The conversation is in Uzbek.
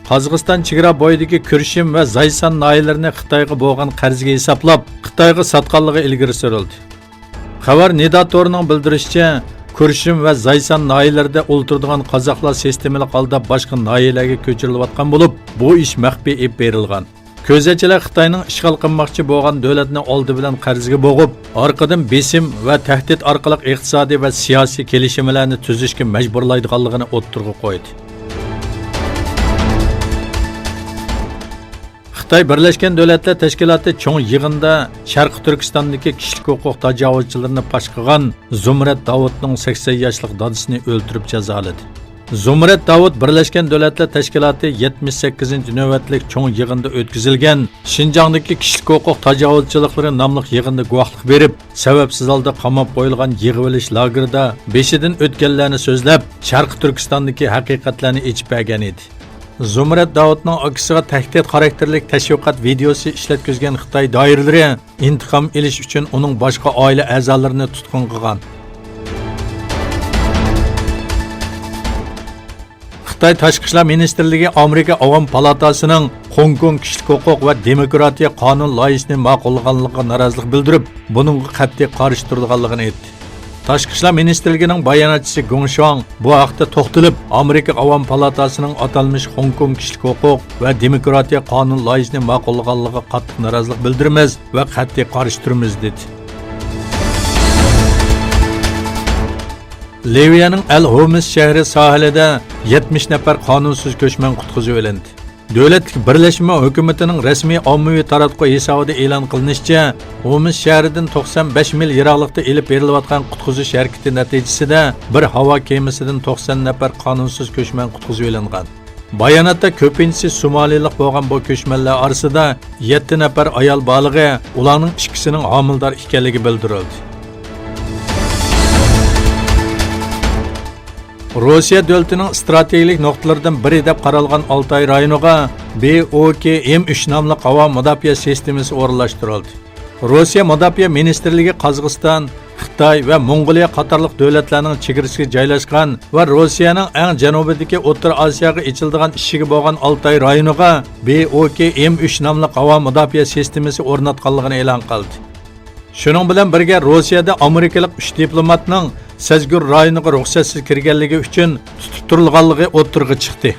Qozog'iston chegara bo'yidagi Kurshim va Zaysan noyalarini Xitoyga bo'lgan qarzga hisoblab, Xitoyga sotganligi ilgari surildi. Xabar Nida torining bildirishicha, Kurshim va Zaysan noyalarida o'ltiradigan qozoqlar sistemalik holda boshqa noyalarga ko'chirilayotgan bo'lib, bu ish maxfiy ib berilgan. Ko'zatchilar Xitoyning ishg'ol qilmoqchi bo'lgan davlatni oldi bilan qarzga bo'g'ib, orqadan besim va tahdid orqali iqtisodiy va siyosiy kelishimlarni tuzishga majburlaydiganligini o'ttirg'a qo'ydi. Xitoy Birlashgan Davlatlar Tashkiloti cho'ng yig'inda Sharq Turkistondagi kishilik huquq tajovuzchilarini fosh qilgan Zumrat Davudning 80 yoshlik dadisini o'ldirib jazoladi. Zumrat Davud Birlashgan Davlatlar Tashkiloti 78-navbatlik cho'ng yig'inda o'tkazilgan Xinjiangdagi kishilik huquq tajovuzchiliklari nomli yig'inda guvohlik berib, sababsiz holda qamab qo'yilgan yig'ilish lagerida beshidan o'tganlarni so'zlab, Sharq Turkistondagi haqiqatlarni aytib bergan edi. Zumrat Davudning aksiga tahdid xarakterlik tashviqot videosi ishlatkizgan Xitoy doiralari intiqom olish uchun uning boshqa oila a'zolarini tutqun qilgan. Xitoy Tashqi ishlar ministrligi Amerika Avom palatasining Hong Kong kishilik huquq va demokratiya qonun loyihasini ma'qullaganligiga norozilik bildirib, buningga qat'iy qarshi turganligini aytdi. Tashqi ishlar ministrligining bayonotchisi Gong Shuang bu haqda to'xtalib, Amerika Avom palatasining atalmish Hong Kong kishilik huquq va demokratiya qonun loyihasini ma'qullaganligiga qattiq norozilik bildiramiz va qat'iy qarshi turamiz dedi. Liviyaning Al-Homs shahri sahilida 70 nafar qonunsiz ko'chman qutqizib olindi. Davlatlik birlashma hukumatining rasmiy ommaviy taratquv hisobida e'lon qilinishicha, Homs shahridan 95 mil yiroqlikda elib berilayotgan qutqizish harakati natijasida bir havo kemasidan 90 nafar qonunsiz ko'chman qutqizib olingan. Bayonotda ko'pincha Somalilik bo'lgan bu ko'chmanlar orasida 7 nafar ayol balig'i, ularning ikkisining homildor ekanligi bildirildi. Rossiya davlatining strategik nuqtalaridan biri deb qaralgan Altay rayoniga BOKM3 nomli havo mudofaa sistemasi o'rnashtirildi. Rossiya Mudofaa ministrligi Qozog'iston, Xitoy va Mongoliya qatorliq davlatlarning chegarasiga joylashgan va Rossiyaning eng janubidagi O'rta Osiyoga ichiladigan ishiga bo'lgan Altay rayoniga BOKM3 nomli havo mudofaa sistemasi o'rnatganligini e'lon qildi. Shuning bilan birga Rossiyada Amerikalik 3 diplomatning Sezgur rayoniga ruxsatsiz kirganligi uchun tutib turilganligi o'ttirg'i chiqdi.